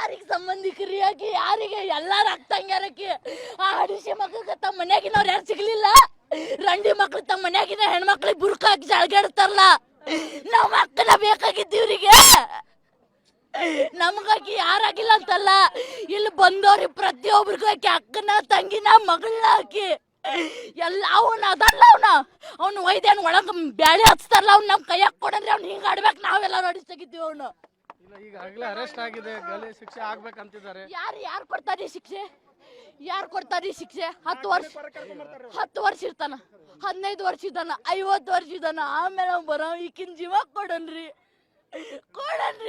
ಯಾರಿಗೆ ಸಂಬಂಧಿಕರಿ ಆಕಿ ಯಾರಿಗೆ ಎಲ್ಲಾರು ಆಗ್ತಂಗ್ಯಾರಕಿ ಆ ಹಡಿಸಿ ಮಕ್ಕಳಿಗೆ ತಮ್ಮ ಮನ್ಯಾಗಿನವ್ರು ಯಾರು ಸಿಗ್ಲಿಲ್ಲ ರಂಡಿ ಮಕ್ಳು ತಮ್ಮ ಮನ್ಯಾಗಿನ ಹೆಣ್ಮಕ್ಳಿಗೆ ಬುರ್ಕ ಹಾಕಿ ಜಳಗಾಡ್ತಾರಲ್ಲ ನಮ್ಮ ಅಕ್ಕನ ಬೇಕಾಗಿದ್ದೀವ್ರಿಗೆ ನಮಗಾಕಿ ಯಾರಾಗಿಲ್ಲ ಅಂತಲ್ಲ ಇಲ್ಲಿ ಬಂದವ್ರಿ ಪ್ರತಿಯೊಬ್ರಿಗೂ ಆಕಿ ಅಕ್ಕನ ತಂಗಿನ ಮಗಳನ್ನ ಹಾಕಿ ಎಲ್ಲ ಅವನ ಅದಲ್ಲ ಅವ್ನು ಒಯ್ದೇನು ಒಳಗ ಬ್ಯಾಳೆ ಹಚ್ತಾರಲ್ಲ ಅವ್ನು ನಮ್ಮ ಕೈಯಾಗ ಕೊಡಂದ್ರೆ ಅವ್ನು ಹಿಂಗ ಆಡ್ಬೇಕು ನಾವೆಲ್ಲರೂ ಅಡಿಸ್ತಾಗಿದ್ದೀವಿ ಅವನು ಈಗಾಗಲೇ ಅರೆಸ್ಟ್ ಆಗಿದೆ ಗಲ್ಲು ಶಿಕ್ಷೆ ಆಗ್ಬೇಕಂತಿದ್ದಾರೆ ಯಾರು ಕೊಡ್ತಾರಿ ಶಿಕ್ಷೆ ಯಾರು ಕೊಡ್ತಾರಿ ಶಿಕ್ಷೆ 10 ವರ್ಷ ಇರ್ತಾನ 15 ವರ್ಷ ಇದ್ದಾನ 50 ವರ್ಷ ಇದ್ದಾನ ಆಮೇಲೆ ಅವ್ನು ಬರೋ ಈಕಿನ ಜೀವ ಕೊಡನ್ರಿ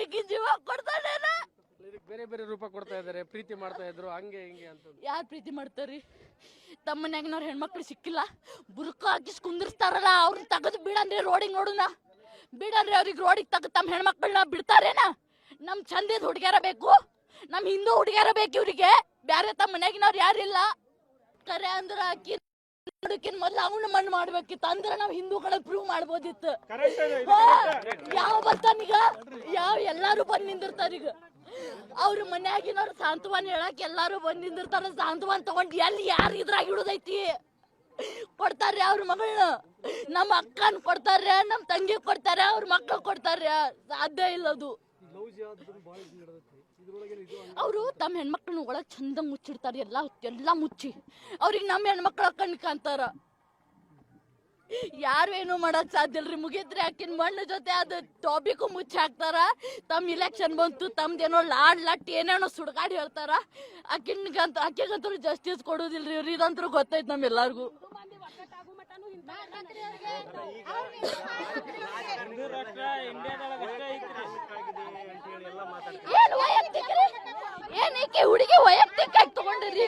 ಈಕಿನ ಜೀವ ಕೊಡ್ತಾನೇನ ಬೇರೆ ಬೇರೆ ರೂಪ ಕೊಡ್ತಾ ಇದಾರೆ ಪ್ರೀತಿ ಮಾಡ್ತಾ ಇದ್ರು ಹಂಗೆ ಹಿಂಗೆ ಅಂತ ಯಾರು ಪ್ರೀತಿ ಮಾಡ್ತಾರ್ರಿ ತಮ್ಮ ಮನ್ಯಾಗಿನವ್ರ ಹೆಣ್ಮಕ್ಳು ಸಿಕ್ಕಿಲ್ಲ ಬುರ್ಕ ಹಾಕಿಸ್ ಕುಂದಿರ್ಸ್ತಾರಲ್ಲ ಅವ್ರನ್ನ ತೆಗೆದು ಬಿಡನ್ರಿ ರೋಡಿಗೆ ನೋಡುನ ಬಿಡನ್ರಿ ಅವ್ರಿಗೆ ರೋಡಿಗೆ ತೆಗೆದು ತಮ್ಮ ಹೆಣ್ಮಕ್ಳನ್ನ ಬಿಡ್ತಾರೇನ ನಮ್ ಚಂದಿದ ಹುಡುಗ್ಯಾರ ಬೇಕು ನಮ್ ಹಿಂದೂ ಹುಡುಗ್ಯಾರ ಬೇಕು ಇವ್ರಿಗೆ ಬ್ಯಾರೆ ತಮ್ಮ ಮನ್ಯಾಗಿನವ್ರು ಯಾರಿಲ್ಲ ಕರೆ ಅಂದ್ರ ಅಕ್ಕಿನ ಮೊದ್ಲು ಅವನು ಮಣ್ಣು ಮಾಡ್ಬೇಕಿತ್ತು ಅಂದ್ರ ನಾವ್ ಹಿಂದೂಗಳ ಪ್ರೂವ್ ಮಾಡ್ಬೋದಿತ್ತು ಯಾವ ಬರ್ತಾನೀಗ ಎಲ್ಲಾರು ಬಂದ್ ನಿಂದಿರ್ತಾರೀಗ ಅವ್ರ ಮನ್ಯಾಗಿನವ್ರು ಸಾಂತ್ವನ ಹೇಳಕ್ ಎಲ್ಲಾರು ಬಂದ್ ನಿಂದಿರ್ತಾರ ಸಾಂತ್ವನ ತಗೊಂಡ್ ಎಲ್ಲಿ ಯಾರು ಇದ್ರಾಗ ಇಡುದೈತಿ ಕೊಡ್ತಾರ್ರಿ ಅವ್ರ ಮಗಳನ್ನ ನಮ್ಮ ಅಕ್ಕನ್ ಕೊಡ್ತಾರ್ರಿ ನಮ್ ತಂಗಿ ಕೊಡ್ತಾರ ಅವ್ರ ಮಕ್ಳು ಕೊಡ್ತಾರ್ರಿ ಸಾಧ್ಯ ಇಲ್ಲ ಅದು ಅವರು ತಮ್ಮ ಹೆಣ್ಮಕ್ಳನ್ನ ಒಳಗ್ ಚಂದ ಮುಚ್ಚಿಡ್ತಾರ ಎಲ್ಲಾ ಮುಚ್ಚಿ ಅವ್ರಿಗೆ ನಮ್ಮ ಹೆಣ್ಮಕ್ಳ ಕಣ್ ಕಾಂತಾರ ಯಾರು ಏನು ಮಾಡಕ್ ಸಾಧ್ಯ ಇಲ್ರಿ ಮುಗಿದ್ರಿ ಆಕಿನ ಮಣ್ಣು ಜೊತೆ ಅದು ಟಾಪಿಕ್ ಮುಚ್ಚಿ ಹಾಕ್ತಾರ ತಮ್ಮ ಇಲೆಕ್ಷನ್ ಬಂತು ತಮ್ದೇನೋ ಲಟ್ ಏನೇನೋ ಸುಡ್ಗಾಡಿ ಹೇಳ್ತಾರ ಆಕಿಗಂತೂ ಜಸ್ಟಿಸ್ ಕೊಡೋದಿಲ್ರಿ ಇವ್ರು ಇದಂತೂ ಗೊತ್ತೈತ್ ನಮ್ಮೆಲ್ಲರಿಗೂ ಏನ್ ವೈಯಕ್ತಿಕ ಏನ್ ಈಕೆ ಹುಡುಗಿ ವೈಯಕ್ತಿಕ ಆಗಿ ತಗೊಂಡ್ರಿ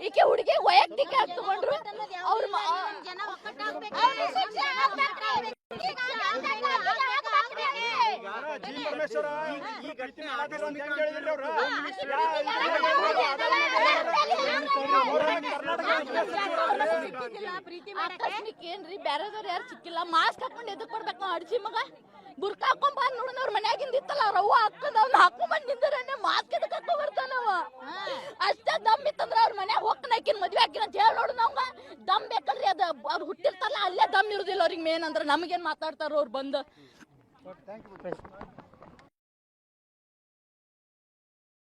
ಈಕೆ ಹುಡುಗಿ ವೈಯಕ್ತಿಕ ಆಗಿ ತಗೊಂಡ್ರು ಅವ್ರ ಆಕಸ್ಮಿಕ್ ಏನ್ರಿ ಬ್ಯಾರೆದವ್ರು ಯಾರು ಸಿಕ್ಕಿಲ್ಲ ಮಾಸ್ಕ್ ಹಾಕೊಂಡ್ ಎದಕ್ ಕೊಡ್ಬೇಕು ಅಡ್ಸಿ ಮಗ ಬುರ್ಕ ಹಾಕೊಂಡ್ ಬಂದ್ ನೋಡಿನ ಅವ್ರ ಮನ್ಯಾಗಿಂದ ಇತ್ತಲ್ಲ ಅವ್ರ ಅವ್ವ ಹಾಕೊಂಡ್ ಅವ್ನ ಹಾಕೊಂಡ್ ಬಂದ್ ನಿಂದ್ರೆ ಮಾಸ್ಕ್ ಎದಕ್ ಹಾಕೊಂಡ್ ಬರ್ತಾನವ ಅಷ್ಟೇ ದಮ್ ಇತ್ತಂದ್ರ ಅವ್ರ ಮನ್ಯಾಗ ಹೋಗ್ತಾನ ಆಕಿನ ಮದ್ವೆ ಹಾಕಿನ ಅಂತ ಹೇಳಿ ನೋಡು ನಾವ್ ದಮ್ ಬೇಕಲ್ರಿ ಅವ್ರು ಹುಟ್ಟಿರ್ತಾರಲ್ಲ ಅಲ್ಲೇ ದಮ್ ಇರುದಿಲ್ಲ ಅವ್ರಿಗೆ ಮೇನ್ ಅಂದ್ರ ನಮಗೇನ್ ಮಾತಾಡ್ತಾರ ಅವ್ರು ಬಂದು